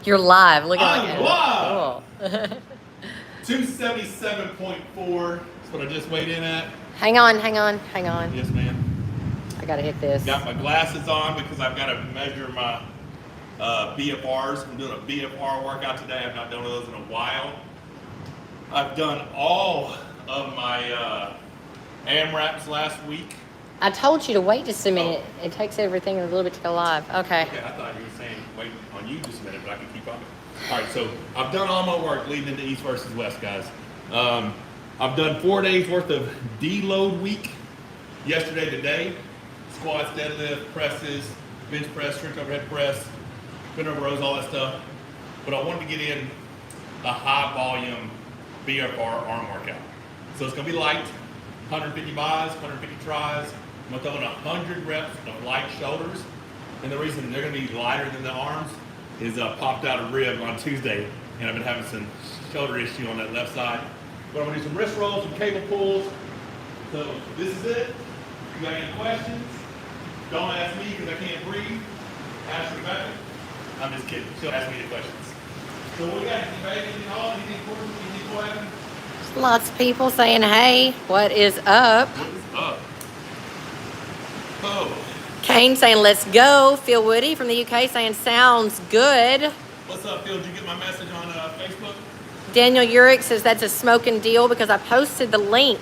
You're live. Look at I'm live. Cool. 277.4 is what I just weighed in at. Hang on. Yes, ma'am. I gotta hit this. Got my glasses on because I've got to measure my BFRs. I'm doing a BFR workout today. I've not done one of those in a while. I've done all of my AMRAPs last week. I told you to wait just a minute. It takes everything a little bit to go live. Okay. Okay, I thought you were saying wait on you just a minute, but I can keep on. All right, so I've done all my work leading into East versus West, guys. I've done 4 days worth of deload week. Yesterday, today, squats, deadlift, presses, bench press, strict overhead press, bent over rows, all that stuff. But I wanted to get in a high volume BFR arm workout. So it's gonna be light, 150 buys, 150 tries. I'm gonna throw in 100 reps of light shoulders. And the reason they're gonna be lighter than the arms is I popped out a rib on Tuesday and I've been having some shoulder issue on that left side. But I'm gonna do some wrist rolls, some cable pulls. So this is it. If you got any questions, don't ask me because I can't breathe. Ask Rebecca. I'm just kidding. She'll ask me the questions. So what we got? Anything on? Anything important? Anything important? Lots of people saying, hey, what is up? What is up? Oh. Kane saying, let's go. Phil Woody from the UK saying, sounds good. What's up, Phil? Did you get my message on Facebook? Daniel Urick says that's a smoking deal because I posted the link.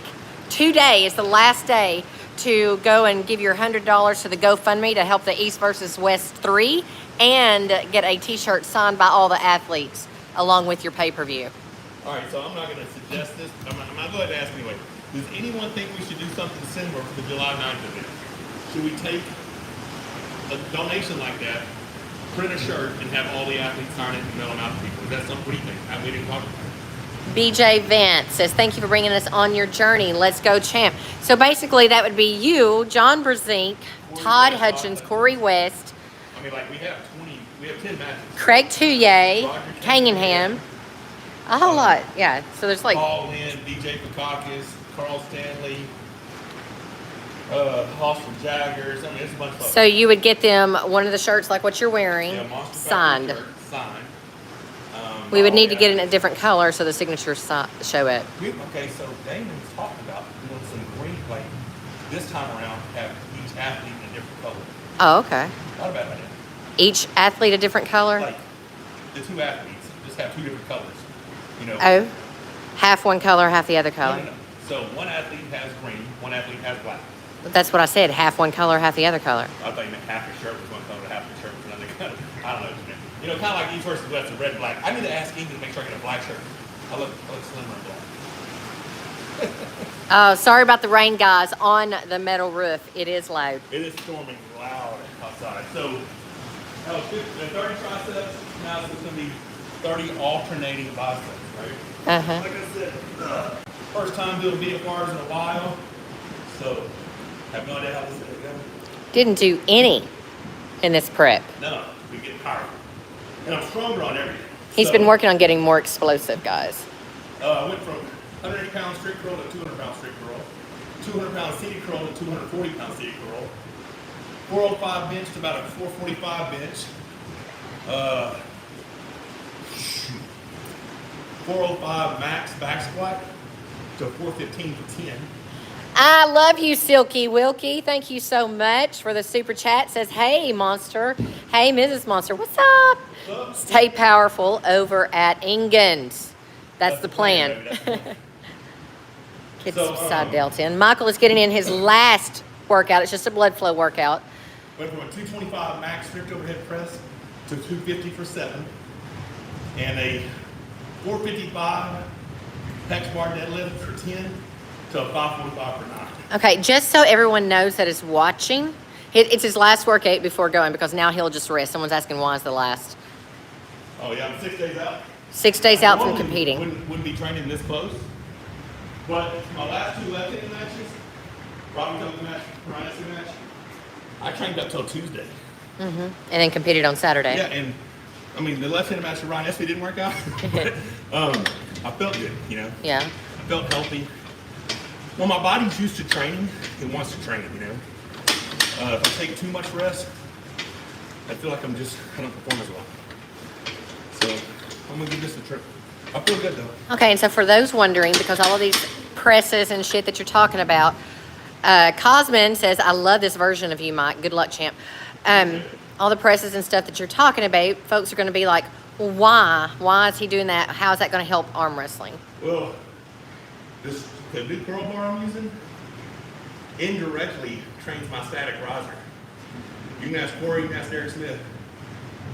Today is the last day to go and give your $100 to the GoFundMe to help the East versus West 3 and get a t-shirt signed by all the athletes along with your pay-per-view. All right, so I'm not going to suggest this. I'm going to go ahead and ask anyway. Does anyone think we should do something similar for the July 9th event? Should we take a donation like that, print a shirt, and have all the athletes sign it and mail them out to people? Is that something? What do you think? We didn't talk about it. BJ Vance says, thank you for bringing us on your journey. Let's go, champ. So basically that would be you, John Brezink, Todd Hutchins, Corey West. I mean, like we have 10 matches. Craig Touye, Kangenham. A whole lot, yeah. So there's like Paul Lynn, DJ Pekakis, Carl Stanley, Austin Jaggers. I mean, it's a bunch of folks. So you would get them one of the shirts like what you're wearing, Monster signed. Shirt, signed. We would need to get it in a different color so the signatures show it. Okay, so Damon's talked about doing some green plate this time around, have each athlete in a different color. Oh, okay. Not a bad idea. Each athlete a different color? Like the two athletes just have two different colors. You know. Oh, half one color, half the other color. No. So one athlete has green, one athlete has black. That's what I said, half one color, half the other color. I thought you meant half your shirt was one color, half your shirt was another color. I don't know what you meant. You know, kind of like East versus West, the red, black. I need to ask England to make sure I get a black shirt. I look slimmer and black. Oh, sorry about the rain, guys. On the metal roof, it is loud. It is storming loud outside. So, that was 30 triceps. Now it's going to be 30 alternating biceps, right? Uh-huh. Like I said, first time doing BFRs in a while. So, have no idea how this is going to go. Didn't do any in this prep. No, we get tired. And I'm stronger on everything. He's been working on getting more explosive, guys. I went from 180-pound straight curl to 200-pound straight curl, 200-pound seated curl to 240-pound seated curl, 405 bench to about a 445 bench, 405 max back squat to 415 to 10. I love you, Silky Wilkie. Thank you so much for the super chat. Says, hey, Monster. Hey, Mrs. Monster. What's up? Stay powerful over at Ingens. That's the plan. Kids side delta in. Michael is getting in his last workout. It's just a blood flow workout. Went from a 225 max strict overhead press to 250 for 7. And a 455 hex bar deadlift for 10. So 545 for 9. Okay, just so everyone knows that is watching, it's his last workout before going because now he'll just rest. Someone's asking why is the last. Oh yeah, I'm 6 days out. 6 days out from competing. Wouldn't be training this close. But my last two left-handed matches, Robbie Coke match, Ryan Essie match, I trained up till Tuesday. Mm-hmm. And then competed on Saturday. Yeah, and I mean the left-handed match with Ryan Essie didn't work out. But, I felt good, you know. Yeah. I felt healthy. Well, my body's used to training. It wants to train, you know. If I take too much rest, I feel like I don't perform as well. I'm gonna give this a trip. I feel good though. Okay, and so for those wondering, because all of these presses and shit that you're talking about, Cosman says, I love this version of you, Mike. Good luck, champ. All the presses and stuff that you're talking about, folks are going to be like, well, why? Why is he doing that? How is that going to help arm wrestling? Well, the big curl bar I'm using indirectly trains my static riser. You can ask Corey, you can ask Eric Smith.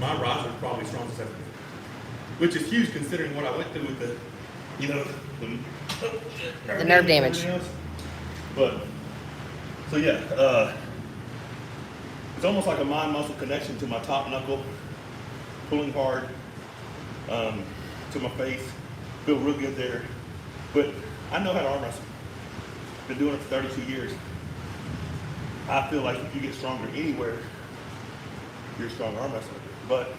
My riser is probably strongest ever, which is huge considering what I went through with the, The nerve damage. But, so yeah, it's almost like a mind-muscle connection to my top knuckle, pulling hard to my face. Feel real good there. But I know how to arm wrestle. Been doing it for 32 years. I feel like if you get stronger anywhere, you're a strong arm wrestler. But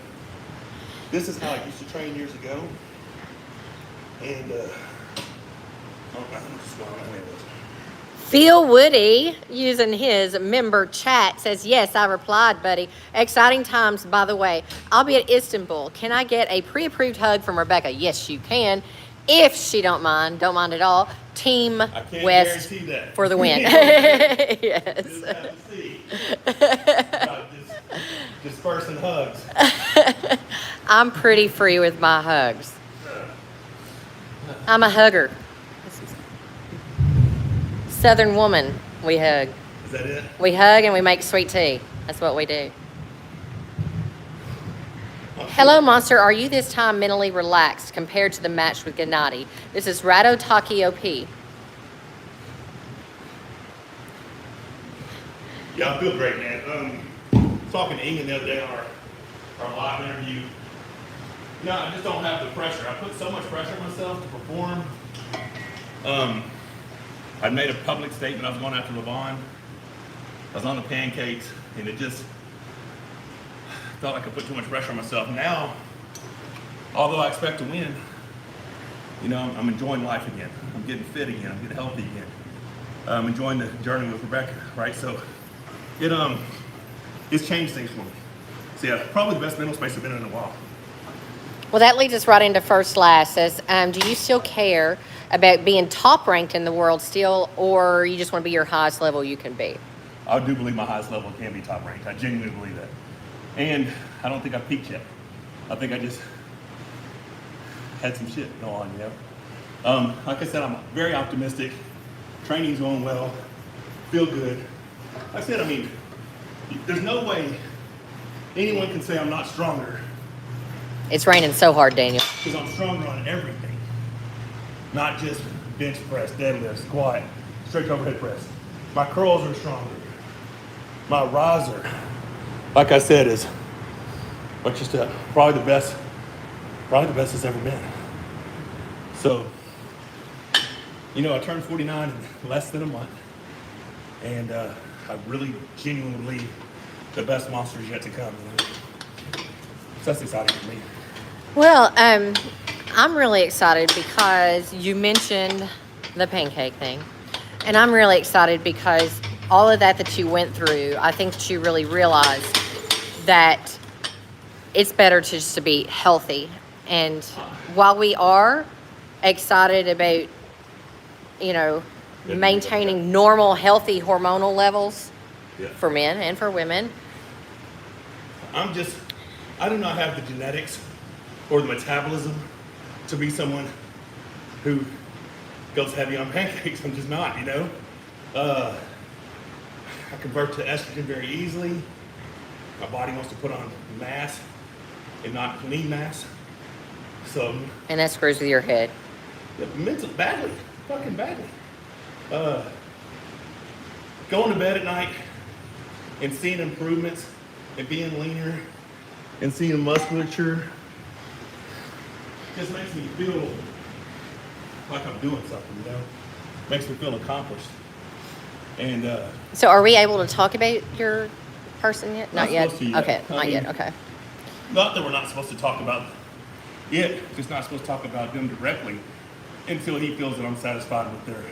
this is how I used to train years ago. And I'm just going away with it. Phil Woody, using his member chat, says, yes, I replied, buddy. Exciting times, by the way. I'll be at Istanbul. Can I get a pre-approved hug from Rebecca? Yes, you can. If she don't mind at all. Team West for the win. Yes. Just have to see. Dispersing hugs. I'm pretty free with my hugs. I'm a hugger. Southern woman, we hug. Is that it? We hug and we make sweet tea. That's what we do. Hello, Monster. Are you this time mentally relaxed compared to the match with Gennady? This is Rado Taki OP. Yeah, I feel great, man. Talking to Ingan the other day on our live interview. No, I just don't have the pressure. I put so much pressure on myself to perform. I made a public statement I was going after Levon. I was on the pancakes, and it just felt like I put too much pressure on myself. Now, although I expect to win, I'm enjoying life again. I'm getting fit again. I'm getting healthy again. I'm enjoying the journey with Rebecca, right? So it's changed things for me. So yeah, probably the best mental space I've been in a while. Well, that leads us right into first last. Says, do you still care about being top ranked in the world still, or you just want to be your highest level you can be? I do believe my highest level can be top ranked. I genuinely believe that. And I don't think I've peaked yet. I think I just had some shit go on, Like I said, I'm very optimistic. Training's going well. Feel good. Like I said, there's no way anyone can say I'm not stronger. It's raining so hard, Daniel. Because I'm stronger on everything. Not just bench press, deadlift, squat, straight overhead press. My curls are stronger. My riser, like I said, is probably the best it's ever been. So, I turned 49 in less than a month. And I really genuinely believe the best monster is yet to come. So that's exciting for me. Well, I'm really excited because you mentioned the pancake thing. And I'm really excited because all of that you went through, I think that you really realized that it's better just to be healthy. And while we are excited about, maintaining normal, healthy hormonal levels for men and for women, I do not have the genetics or the metabolism to be someone who goes heavy on pancakes. I'm just not, I convert to estrogen very easily. My body wants to put on mass and not lean mass. So. And that screws with your head. Mentally, badly, fucking badly. Going to bed at night and seeing improvements and being leaner and seeing musculature just makes me feel like I'm doing something, Makes me feel accomplished. And so are we able to talk about your person yet? Not yet? Supposed to yet. Okay, not yet, okay. Not that we're not supposed to talk about it, just not supposed to talk about them directly until he feels that I'm satisfied with their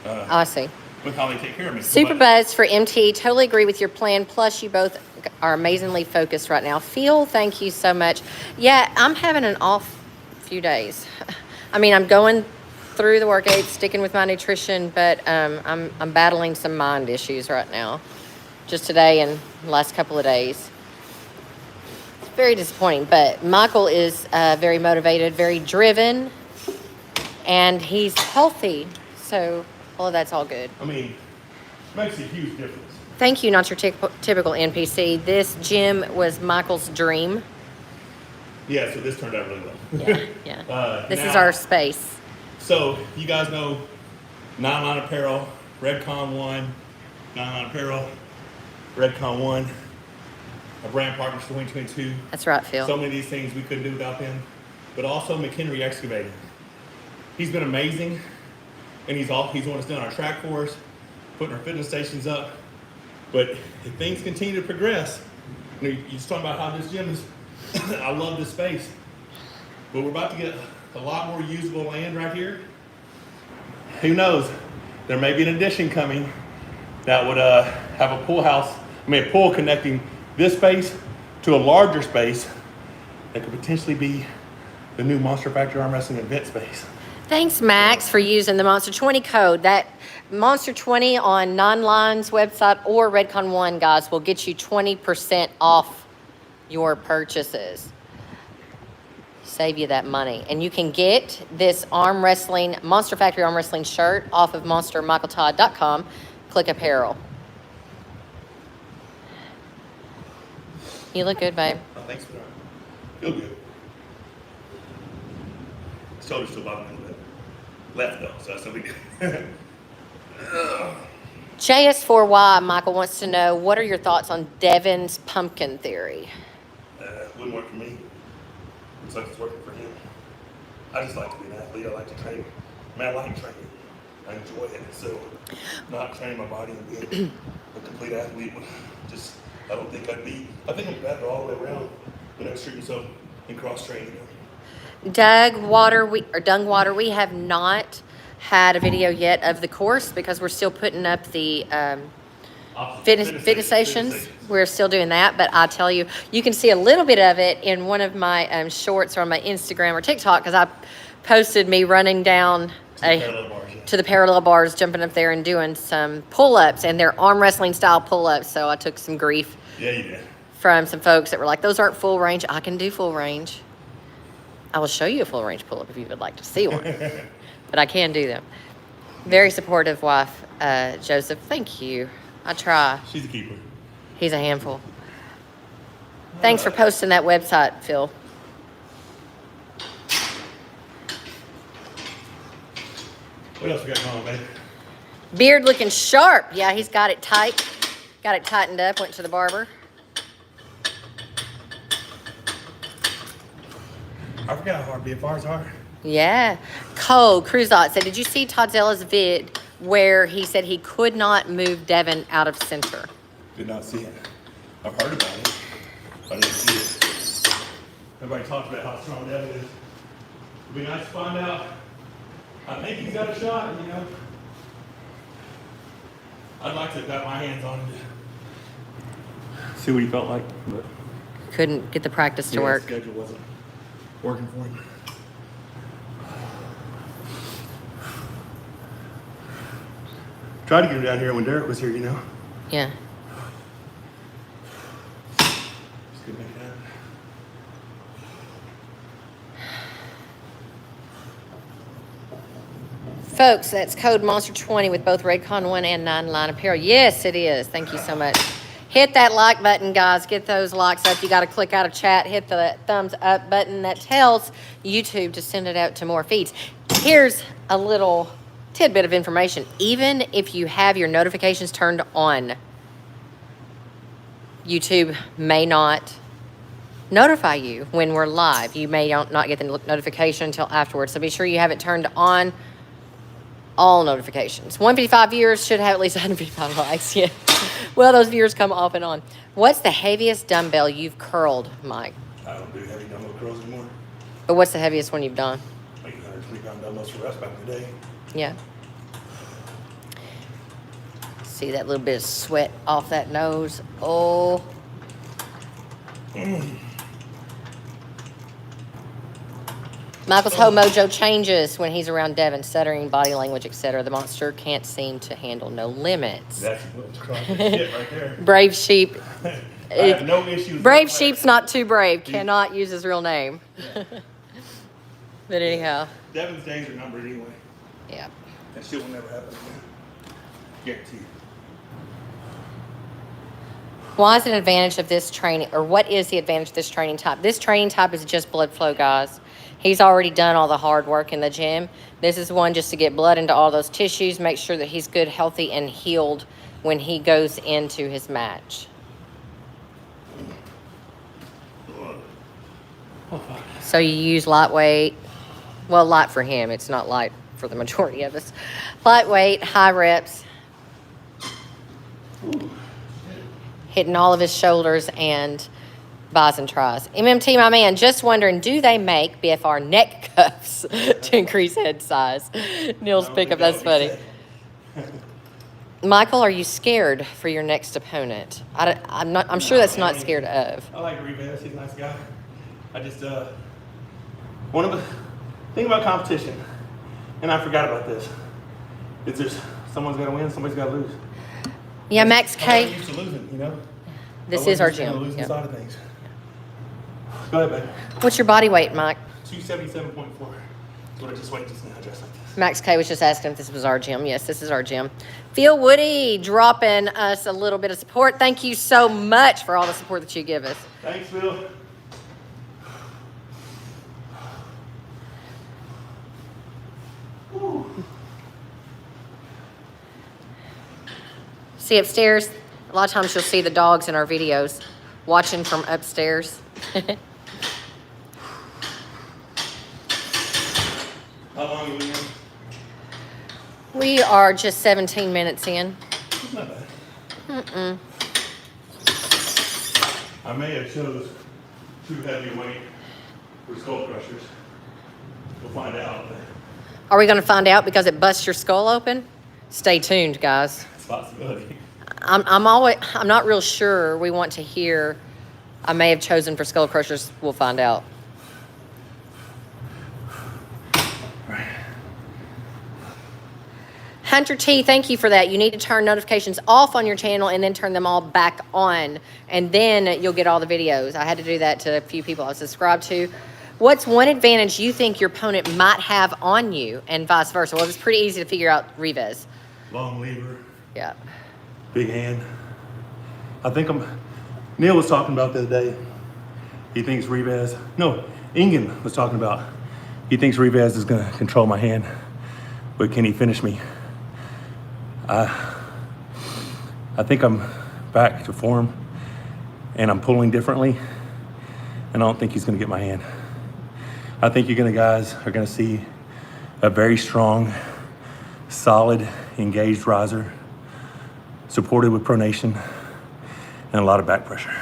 I see. with how they take care of me. Super Buzz for MT. Totally agree with your plan. Plus, you both are amazingly focused right now. Phil, thank you so much. Yeah, I'm having an off few days. I mean, I'm going through the workouts, sticking with my nutrition, but I'm battling some mind issues right now. Just today and the last couple of days. It's very disappointing, but Michael is very motivated, very driven, and he's healthy. So all of that's all good. I mean, it makes a huge difference. Thank you, not your typical NPC. This gym was Michael's dream. Yeah, so this turned out really well. Yeah. This is our space. So you guys know Nine Line Apparel, Redcon 1, Nine Line Apparel, Redcon 1, a brand partner for 2022. That's right, Phil. So many of these things we couldn't do without them. But also McHenry Excavating. He's been amazing, and he's the one that's done our track for us, putting our fitness stations up. But if things continue to progress, you're just talking about how this gym is, I love this space. But we're about to get a lot more usable land right here. Who knows? There may be an addition coming that would have a pool connecting this space to a larger space that could potentially be the new Monster Factory Arm Wrestling event space. Thanks, Max, for using the Monster 20 code. That Monster 20 on Nonline's website or Redcon 1, guys, will get you 20% off your purchases. Save you that money. And you can get this arm wrestling, Monster Factory Arm Wrestling shirt off of MonsterMichaelTodd.com. Click apparel. You look good, babe. Oh, thanks for that. Feel good. Shoulder's still bothering me a little bit. Left though, so that's no big deal. JS4Y, Michael wants to know, what are your thoughts on Devin's pumpkin theory? Wouldn't work for me. Looks like it's working for him. I just like to be an athlete. I like to train. I mean, I like training. I enjoy it. So not training my body and being a complete athlete would just, I don't think I'd be, I think I'm better all the way around when I treat myself in cross training. Dungwater, we have not had a video yet of the course because we're still putting up the fitness stations. We're still doing that, but I tell you, you can see a little bit of it in one of my shorts or on my Instagram or TikTok because I posted me running down to the parallel bars, jumping up there and doing some pull-ups, and they're arm wrestling style pull-ups. So I took some grief from some folks that were like, "Those aren't full range." I can do full range. I will show you a full range pull-up if you would like to see one, but I can do them. Very supportive wife, Joseph. Thank you. I try. She's a keeper. He's a handful. Thanks for posting that website, Phil. What else we got going on, babe? Beard looking sharp. Yeah, he's got it tight. Got it tightened up. Went to the barber. I forgot how hard BFRs are. Yeah. Cole Cruzot said, did you see Todzella's vid where he said he could not move Devin out of center? Did not see it. I've heard about it. I didn't see it. Everybody talks about how strong Devin is. It'd be nice to find out. I think he's got a shot, you know. I'd like to have got my hands on him to see what he felt like, but couldn't get the practice to work. His schedule wasn't working for him. Tried to get him down here when Derek was here, you know. Yeah. Just couldn't make it happen. Folks, that's code Monster20 with both Redcon 1 and 9 Line Apparel. Yes, it is. Thank you so much. Hit that like button, guys. Get those likes up. You got to click out of chat. Hit the thumbs up button that tells YouTube to send it out to more feeds. Here's a little tidbit of information. Even if you have your notifications turned on, YouTube may not notify you when we're live. You may not get the notification until afterwards. So be sure you have it turned on. All notifications. 155 viewers should have at least 155 likes. Yeah. Well, those viewers come off and on. What's the heaviest dumbbell you've curled, Mike? I don't do heavy dumbbell curls anymore. But what's the heaviest one you've done? Like 120-pound dumbbells for us back in the day. Yeah. See that little bit of sweat off that nose? Oh, Michael's whole mojo changes when he's around Devin, stuttering, body language, etc. The monster can't seem to handle no limits. That's shit right there. Brave sheep. I have no issues. Brave sheep's not too brave. Cannot use his real name. Yeah. But anyhow. Devin's days are numbered anyway. Yeah. That shit will never happen again. Guaranteed. Why is it an advantage of this training, or what is the advantage of this training type? This training type is just blood flow, guys. He's already done all the hard work in the gym. This is one just to get blood into all those tissues, make sure that he's good, healthy, and healed when he goes into his match. So you use lightweight, well, light for him. It's not light for the majority of us. Lightweight, high reps. Hitting all of his shoulders and bis and tries. MMT, my man, just wondering, do they make BFR neck cuffs to increase head size? Neil's pickup, that's funny. Michael, are you scared for your next opponent? I'm sure that's not scared of. I like Rivas. He's a nice guy. I just one of the thing about competition, and I forgot about this. Is there's someone's got to win, somebody's got to lose. Yeah, Max K. I'm used to losing, you know. This is our The gym. losing Yep. side of things. Go ahead, baby. What's your body weight, Mike? 277.4. That's what I just weighed just now, dressed like this. Max K was just asking if this was our gym. Yes, this is our gym. Phil Woody dropping us a little bit of support. Thank you so much for all the support that you give us. Thanks, Phil. See upstairs, a lot of times you'll see the dogs in our videos watching from upstairs. How long are we in? We are just 17 minutes in. It's not bad. I may have chose too heavy a weight for skull crushers. We'll find out. Are we going to find out because it busts your skull open? Stay tuned, guys. It's a possibility. I'm not real sure. We want to hear. I may have chosen for skull crushers. We'll find out. Hunter T, thank you for that. You need to turn notifications off on your channel and then turn them all back on, and then you'll get all the videos. I had to do that to a few people I was subscribed to. What's one advantage you think your opponent might have on you, and vice versa? Well, it's pretty easy to figure out Rivas. Long lever. Yeah. Big hand. I think Neil was talking about the other day. He thinks Rivas. No, Ingen was talking about. He thinks Rivas is going to control my hand, but can he finish me? I think I'm back to form, and I'm pulling differently, and I don't think he's going to get my hand. I think guys are going to see a very strong, solid, engaged riser, supported with pronation, and a lot of back pressure.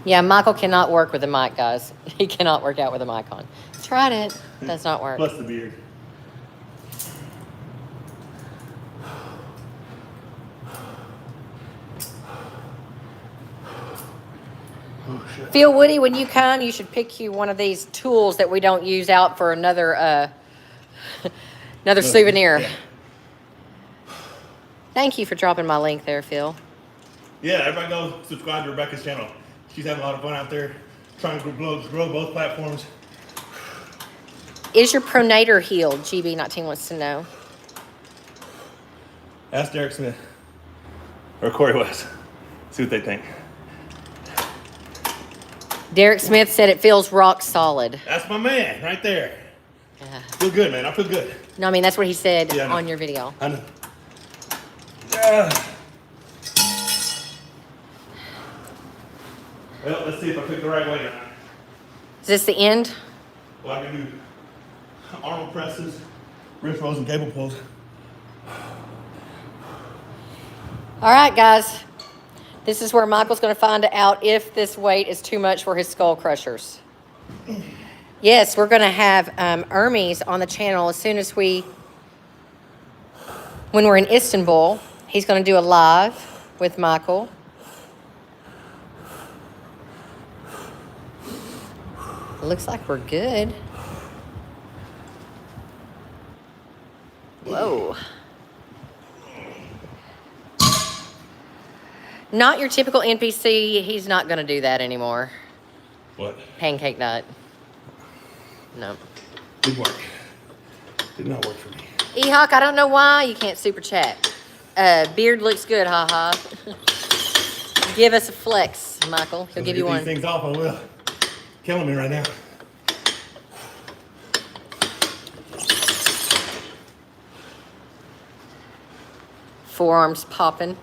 Yeah, Michael cannot work with a mic, guys. He cannot work out with a mic on. Tried it. Does not work. Plus the beard. Oh, shit. Phil Woody, when you come, you should pick you one of these tools that we don't use out for another another souvenir. Yeah. Thank you for dropping my link there, Phil. Yeah, everybody go subscribe to Rebecca's channel. She's having a lot of fun out there trying to grow both platforms. Is your pronator healed? GB19 wants to know. Ask Derek Smith or Corey West. See what they think. Derek Smith said it feels rock solid. That's my man right there. Yeah. Feel good, man. I feel good. No, I mean, that's what he said Yeah, I know. on your video. I know. Yeah. Well, let's see if I picked the right way now. Is this the end? Well, I can do arm presses, wrist rolls, and cable pulls. All right, guys. This is where Michael's going to find out if this weight is too much for his skull crushers. Yes, we're going to have Hermes on the channel as soon as when we're in Istanbul. He's going to do a live with Michael. Looks like we're good. Whoa. Not your typical NPC. He's not going to do that anymore. What? Pancake nut. No. Did work. Did not work for me. E-Hawk, I don't know why you can't super chat. Beard looks good, haha. Give us a flex, Michael. He'll give you one. These things off, I will. Killing me right now. Forearms popping.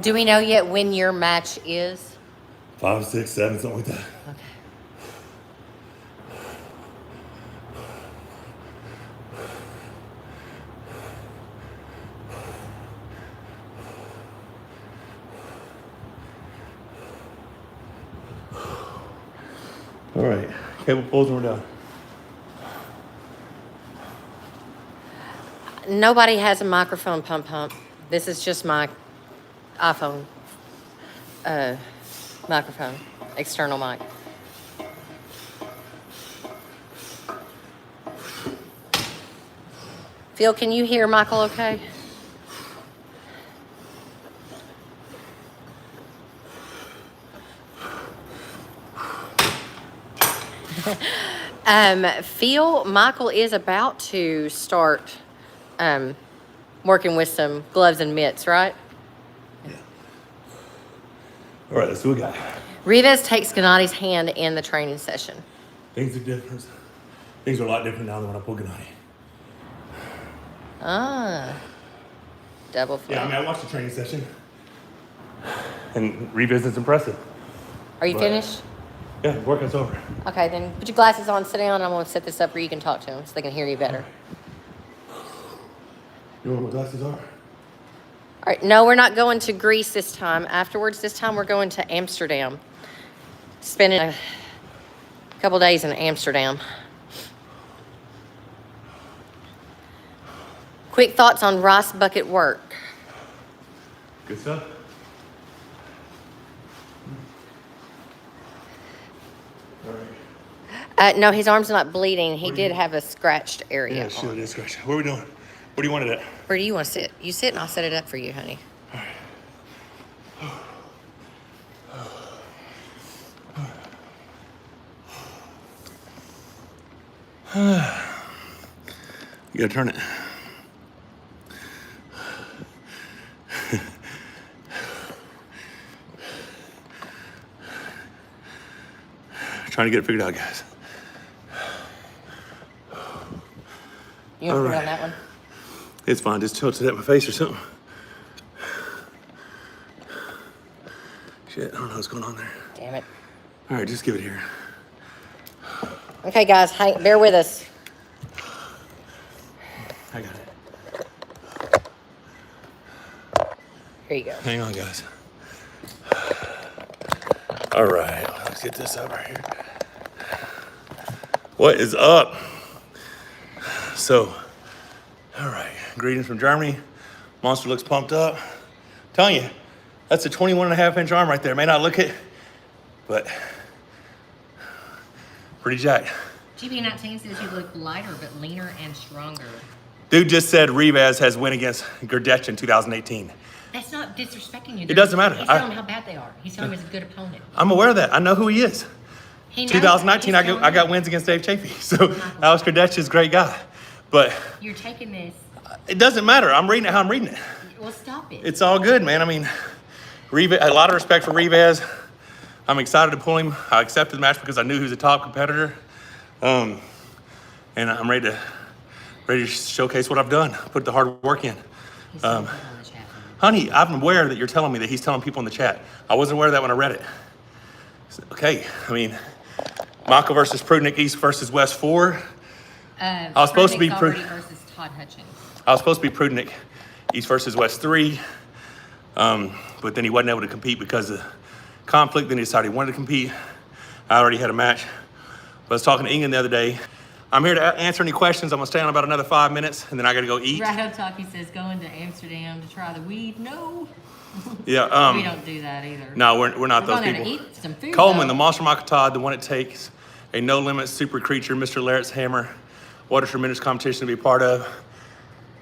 Do we know yet when your match is? 5, 6, 7, something like that. Okay. All right. Cable pulls and we're done. Nobody has a microphone pump. This is just my iPhone microphone, external mic. Phil, can you hear Michael okay? Phil, Michael is about to start working with some gloves and mitts, right? Yeah. All right, let's do a guy. Rivas takes Gennadi's hand in the training session. Things are different. Things are a lot different now than when I pulled Gennadi. Ah. Double flip. Yeah, I mean, I watched the training session. And Rivas is impressive. Are you finished? Yeah, the workout's over. Okay, then put your glasses on, sit down, and I'm going to set this up where you can talk to them so they can hear you better. You know where my glasses are? All right, no, we're not going to Greece this time. Afterwards, this time we're going to Amsterdam. Spending a couple days in Amsterdam. Quick thoughts on rice bucket work. Good stuff. All right. No, his arm's not bleeding. He did have a scratched area. Yeah, sure, it is scratch. What are we doing? What do you want it at? Where do you want to sit? You sit and I'll set it up for you, honey. You gotta turn it. Trying to get it figured out, guys. You want to put it on that one? It's fine. Just tilt it at my face or something. Shit, I don't know what's going on there. Damn it. All right, just give it here. Okay, guys, bear with us. I got it. Here you go. Hang on, guys. All right, let's get this up right here. What is up? So, all right, greetings from Germany. Monster looks pumped up. Telling you, that's a 21.5-inch arm right there. May not look it, but pretty jacked. GB19 says you look lighter but leaner and stronger. Dude just said Rivas has win against Gerdech in 2018. That's not disrespecting you. It doesn't matter. He's telling him how bad they are. He's telling him he's a good opponent. I'm aware of that. I know who he is. He knows 2019, that. I got wins against Dave Chafee. So Alex Gerdech is a great guy. But You're taking this. it doesn't matter. I'm reading it how I'm reading it. Well, stop it. It's all good, man. I mean, Rivas, a lot of respect for Rivas. I'm excited to pull him. I accepted the match because I knew he was a top competitor. And I'm ready to showcase what I've done, put the hard work in. He's on the chat. Honey, I'm aware that you're telling me that he's telling people in the chat. I wasn't aware of that when I read it. Okay, I mean, Michael versus Prudnick, East versus West 4. I was supposed to be versus Todd Hutchins. I was supposed to be Prudnick, East versus West 3. But then he wasn't able to compete because of conflict. Then he decided he wanted to compete. I already had a match. But I was talking to England the other day. I'm here to answer any questions. I'm gonna stay on about another 5 minutes, and then I gotta go eat. Right up top, he says, going to Amsterdam to try the weed. No. Yeah. We don't do that either. No, we're not those going there people. to eat some food, Coleman, though. the monster Michael Todd, the one it takes, a no limit super creature, Mr. Larrett's hammer. What a tremendous competition to be part of.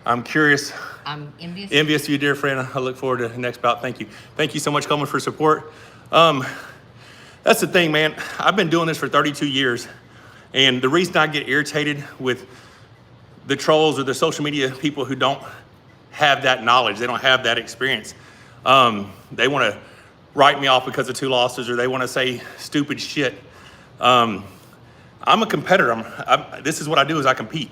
I'm curious. I'm envious. Envious of you, dear friend. I look forward to the next bout. Thank you. Thank you so much, Coleman, for support. That's the thing, man. I've been doing this for 32 years. And the reason I get irritated with the trolls or the social media people who don't have that knowledge, they don't have that experience. They want to write me off because of 2 losses, or they want to say stupid shit. I'm a competitor. This is what I do, is I compete.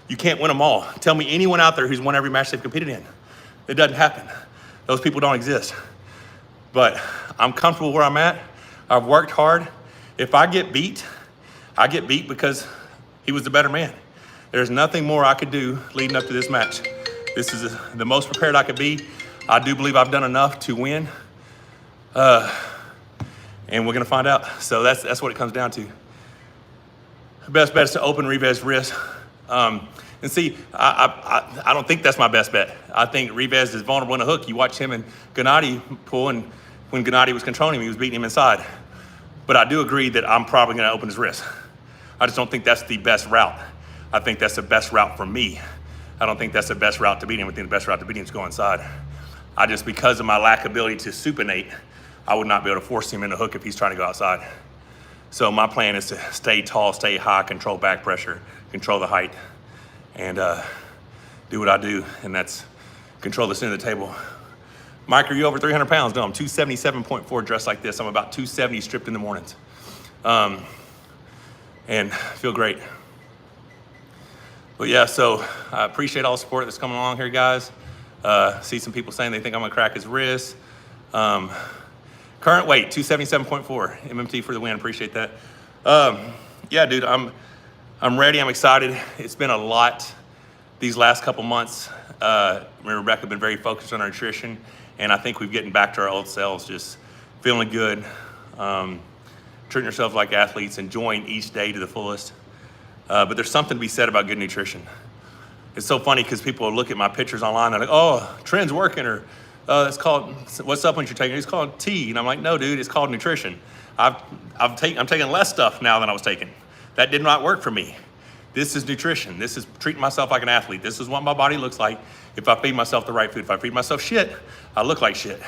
You can't win them all. Tell me anyone out there who's won every match they've competed in. It doesn't happen. Those people don't exist. But I'm comfortable where I'm at. I've worked hard. If I get beat, I get beat because he was the better man. There's nothing more I could do leading up to this match. This is the most prepared I could be. I do believe I've done enough to win. And we're gonna find out. So that's what it comes down to. The best bet is to open Rivez's wrist. And see, I don't think that's my best bet. I think Rivez is vulnerable in a hook. You watch him and Gennady pull, and when Gennady was controlling him, he was beating him inside. But I do agree that I'm probably gonna open his wrist. I just don't think that's the best route. I think that's the best route for me. I don't think that's the best route to beat him. I think the best route to beat him is go inside. Because of my lack of ability to supinate, I would not be able to force him in the hook if he's trying to go outside. So my plan is to stay tall, stay high, control back pressure, control the height, and do what I do, and that's control the center of the table. Mike, are you over 300 pounds? No, I'm 277.4 dressed like this. I'm about 270 stripped in the mornings. And feel great. But yeah, so I appreciate all the support that's coming along here, guys. See some people saying they think I'm gonna crack his wrist. Current weight, 277.4, MMT for the win, appreciate that. Yeah, dude, I'm ready, I'm excited. It's been a lot these last couple months. Me and Rebecca have been very focused on our nutrition, and I think we've getting back to our old selves, just feeling good, treating yourselves like athletes, enjoying each day to the fullest. But there's something to be said about good nutrition. It's so funny because people look at my pictures online, they're like, oh, trend's working, or it's called, what supplements you're taking? It's called tea. And I'm like, no, dude, it's called nutrition. I'm taking less stuff now than I was taking. That did not work for me. This is nutrition. This is treating myself like an athlete. This is what my body looks like if I feed myself the right food. If I feed myself shit, I look like shit.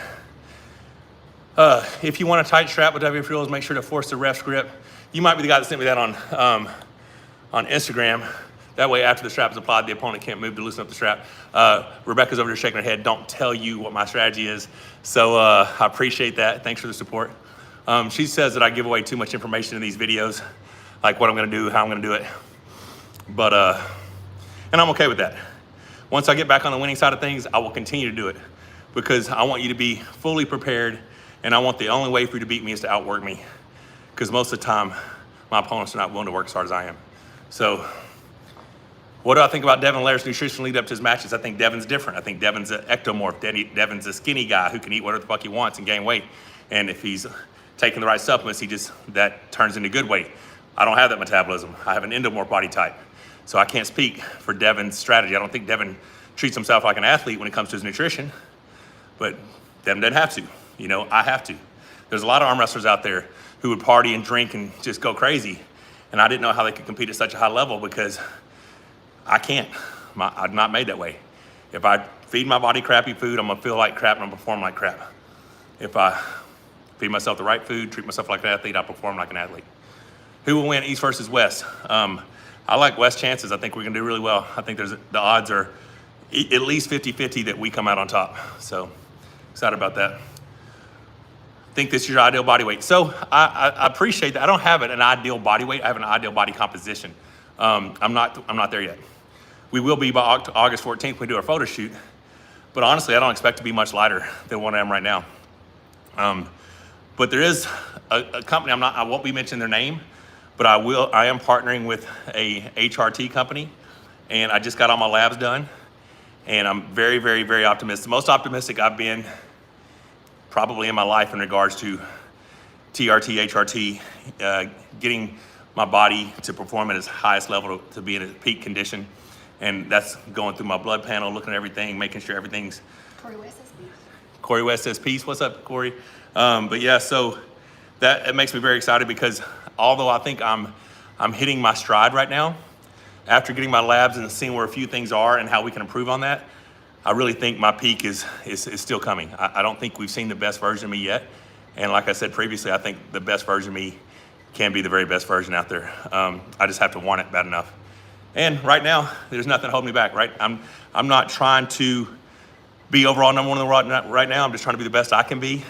If you want a tight strap with WF Fuels, make sure to force the ref's grip. You might be the guy that sent me that on Instagram. That way, after the strap is applied, the opponent can't move to loosen up the strap. Rebecca's over there shaking her head. Don't tell you what my strategy is. So I appreciate that. Thanks for the support. She says that I give away too much information in these videos, like what I'm gonna do, how I'm gonna do it. But, and I'm okay with that. Once I get back on the winning side of things, I will continue to do it because I want you to be fully prepared, and I want the only way for you to beat me is to outwork me, because most of the time, my opponents are not willing to work as hard as I am. So, what do I think about Devin Larrett's nutrition lead up to his matches? I think Devin's different. I think Devin's an ectomorph. Devin's a skinny guy who can eat whatever the fuck he wants and gain weight. And if he's taking the right supplements, that turns into good weight. I don't have that metabolism. I have an endomorph body type. So I can't speak for Devin's strategy. I don't think Devin treats himself like an athlete when it comes to his nutrition, but Devin doesn't have to. You know, I have to. There's a lot of arm wrestlers out there who would party and drink and just go crazy. And I didn't know how they could compete at such a high level because I can't. I'm not made that way. If I feed my body crappy food, I'm gonna feel like crap and I'm gonna perform like crap. If I feed myself the right food, treat myself like an athlete, I perform like an athlete. Who will win, East versus West? I like West chances. I think we're gonna do really well. I think the odds are at least 50-50 that we come out on top. So excited about that. Think this is your ideal body weight. So I appreciate that. I don't have an ideal body weight. I have an ideal body composition. I'm not there yet. We will be by August 14th when we do our photo shoot. But honestly, I don't expect to be much lighter than what I am right now. But there is a company, I won't be mentioning their name, but I am partnering with a HRT company, and I just got all my labs done, and I'm very, very, very optimistic. The most optimistic I've been probably in my life in regards to TRT, HRT, getting my body to perform at its highest level, to be in its peak condition. And that's going through my blood panel, looking at everything, making sure everything's. Corey West says peace. Corey West says peace. What's up, Corey? But yeah, so it makes me very excited because although I think I'm hitting my stride right now, after getting my labs and seeing where a few things are and how we can improve on that, I really think my peak is still coming. I don't think we've seen the best version of me yet. And like I said previously, I think the best version of me can be the very best version out there. I just have to want it bad enough. And right now, there's nothing holding me back, right? I'm not trying to be overall number one in the world right now. I'm just trying to be the best I can be.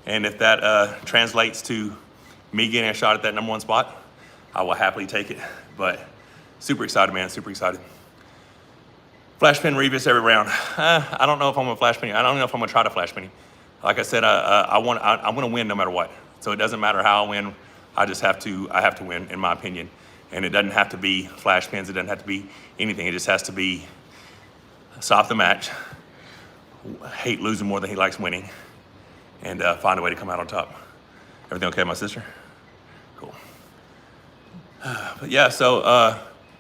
And if that translates to me getting a shot at that number one spot, I will happily take it. But super excited, man, super excited. Flash pin Revis every round. I don't know if I'm gonna flash pin. I don't know if I'm gonna try to flash pin. Like I said, I'm gonna win no matter what. So it doesn't matter how I win. I have to win, in my opinion. And it doesn't have to be flash pins. It doesn't have to be anything. It just has to be stop the match, hate losing more than he likes winning, and find a way to come out on top. Everything okay, my sister? Cool. But yeah, so.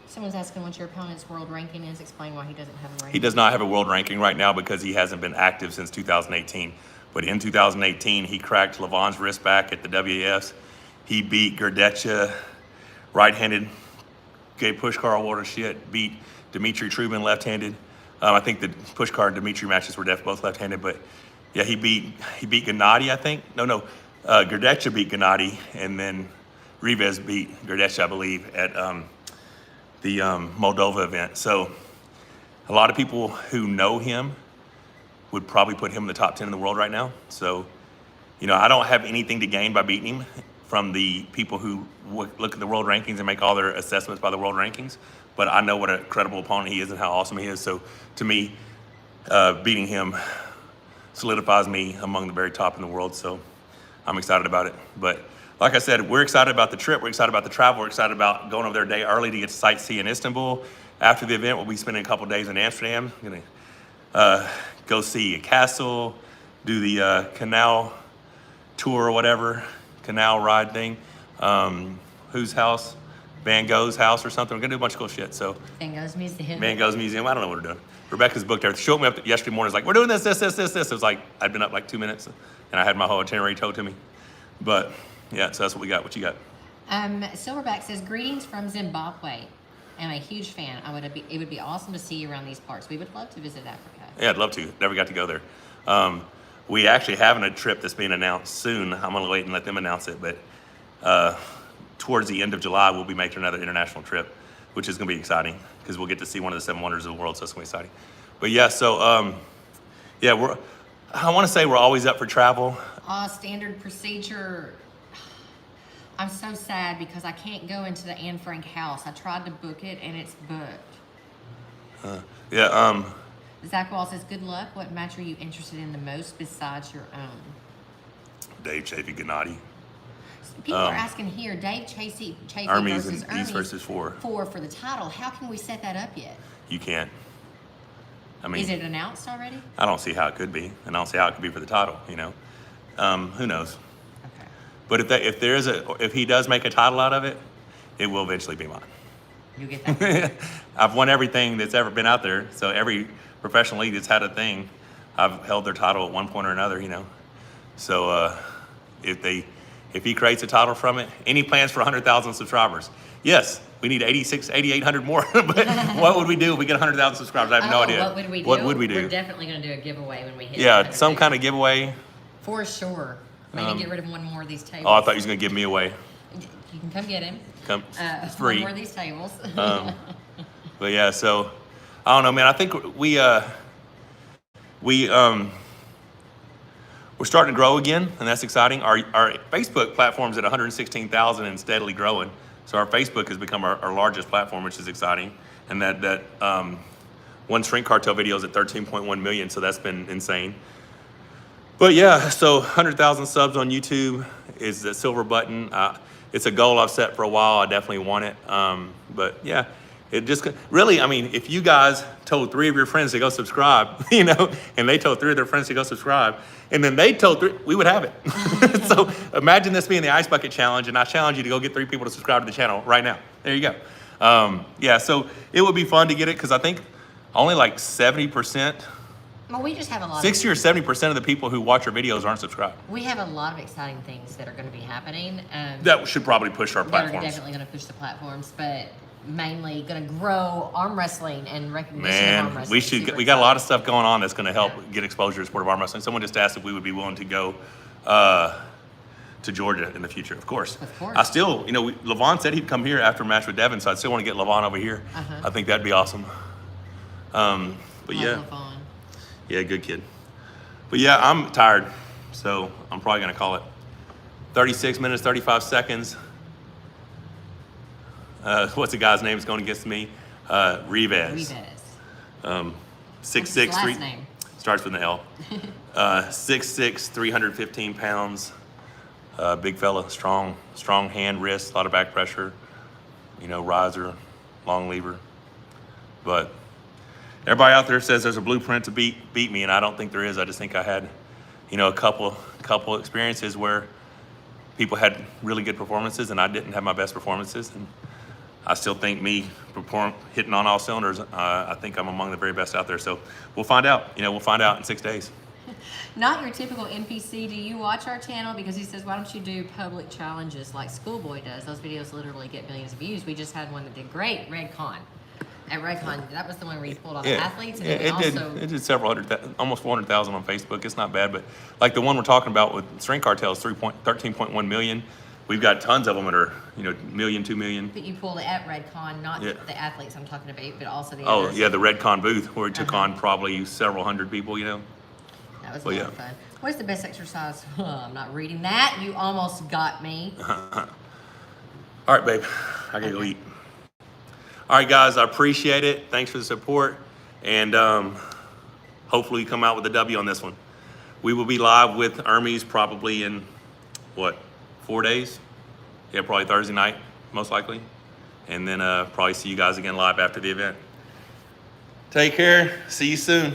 Someone's asking what your opponent's world ranking is. Explain why he doesn't have a ranking. He does not have a world ranking right now because he hasn't been active since 2018. But in 2018, he cracked Levon's wrist back at the WAFs. He beat Gerdetcha right-handed, gave Pushkar a water shit, beat Dmitry Trubin left-handed. I think the Pushkar and Dmitry matches were both left-handed, but yeah, he beat Gennady, I think. No, Gerdetcha beat Gennady, and then Revis beat Gerdetcha, I believe, at the Moldova event. So a lot of people who know him would probably put him in the top 10 in the world right now. So, I don't have anything to gain by beating him from the people who look at the world rankings and make all their assessments by the world rankings. But I know what a credible opponent he is and how awesome he is. So to me, beating him solidifies me among the very top in the world. So I'm excited about it. But like I said, we're excited about the trip. We're excited about the travel. We're excited about going over there a day early to get to sightsee in Istanbul. After the event, we'll be spending a couple days in Amsterdam. We're gonna go see a castle, do the canal tour or whatever, canal ride thing. Whose house? Van Gogh's house or something. We're gonna do a bunch of cool shit. So Van Gogh's Museum. Van Gogh's Museum. I don't know what we're doing. Rebecca's booked everything. She woke me up yesterday morning. Was like, we're doing this. It was like I'd been up like 2 minutes, and I had my whole itinerary told to me. But yeah, so that's what we got. What you got? Silverback says, greetings from Zimbabwe. I'm a huge fan. It would be awesome to see you around these parts. We would love to visit Africa. Yeah, I'd love to. Never got to go there. We actually having a trip that's being announced soon. I'm gonna wait and let them announce it, but towards the end of July, we'll be making another international trip, which is gonna be exciting because we'll get to see one of the 7 wonders of the world, so it's gonna be exciting. But yeah, so yeah, I wanna say we're always up for travel. Standard procedure. I'm so sad because I can't go into the Anne Frank house. I tried to book it and it's booked. Zach Wall says, good luck. What match are you interested in the most besides your own? Dave Chafee Gennady. People are asking here, Dave Chafee versus Ermies. East versus 4. 4 for the title. How can we set that up yet? You can't. I mean, is it announced already? I don't see how it could be, and I don't see how it could be for the title. Who knows? Okay. But if he does make a title out of it, it will eventually be mine. You get that? I've won everything that's ever been out there. So every professional league that's had a thing, I've held their title at one point or another. So if he creates a title from it, any plans for 100,000 subscribers? Yes, we need 8,800 more. But what would we do if we get 100,000 subscribers? I have no idea. What would we do? What would we do? We're definitely going to do a giveaway when we hit. Yeah, some kind of giveaway. For sure. Maybe get rid of one more of these tables. Oh, I thought you was going to give me away. You can come get him. It's free. One more of these tables. But yeah, so I don't know, man. I think we're starting to grow again, and that's exciting. Our Facebook platform's at 116,000 and steadily growing. So our Facebook has become our largest platform, which is exciting. And that one Shrink Cartel video is at 13.1 million, so that's been insane. But yeah, so 100,000 subs on YouTube is the silver button. It's a goal I've set for a while. I definitely want it. But yeah, It just really, I mean, if you guys told 3 of your friends to go subscribe, you know, and they told 3 of their friends to go subscribe, and then they told 3, we would have it. So imagine this being the Ice Bucket Challenge, and I challenge you to go get 3 people to subscribe to the channel right now. There you go. Yeah, so it would be fun to get it because I think only like 70%, Well, we just have a lot 60 or 70% of the people who watch our videos aren't subscribed. we have a lot of exciting things that are going to be happening. That should probably push our that are platforms. definitely going to push the platforms, but mainly going to grow arm wrestling and recognition of arm Man, wrestling. we got a lot of stuff going on that's going to help get exposure to sport of arm wrestling. Someone just asked if we would be willing to go to Georgia in the future. Of course. Of course. I still, you know, Levon said he'd come here after a match with Devin, so I still want to get Levon over here. I think that'd be awesome. But yeah, yeah, good kid. But yeah, I'm tired, so I'm probably going to call it 36 minutes, 35 seconds. What's the guy's name that's going against me? Rivas. 6'6", last name? starts with an L. 6'6", 315 pounds. Big fella, strong hand, wrist, a lot of back pressure. You know, riser, long lever. But everybody out there says there's a blueprint to beat me, and I don't think there is. I just think I had, you know, a couple experiences where people had really good performances, and I didn't have my best performances. And I still think me hitting on all cylinders, I think I'm among the very best out there. So we'll find out. You know, we'll find out in 6 days. Not your typical NPC. Do you watch our channel? Because he says, why don't you do public challenges like Schoolboy does? Those videos literally get millions of views. We just had one that did great, Redcon. At Redcon, that was the one where you pulled all the athletes. And It did several hundred, almost 400,000 on Facebook. It's not bad, but like the one we're talking about with String Cartel is 13.1 million. We've got tons of them that are, you know, million, 2 million. But you pulled it at Redcon, not the athletes I'm talking about, but also the Oh, others. yeah, the Redcon booth where we took on probably several hundred people, you know. That was a lot of fun. What is the best exercise? I'm not reading that. You almost got me. All right, babe. I gotta go eat. All right, guys, I appreciate it. Thanks for the support. And hopefully we come out with a W on this one. We will be live with Hermes probably in, 4 days? Yeah, probably Thursday night, most likely. And then probably see you guys again live after the event. Take care. See you soon.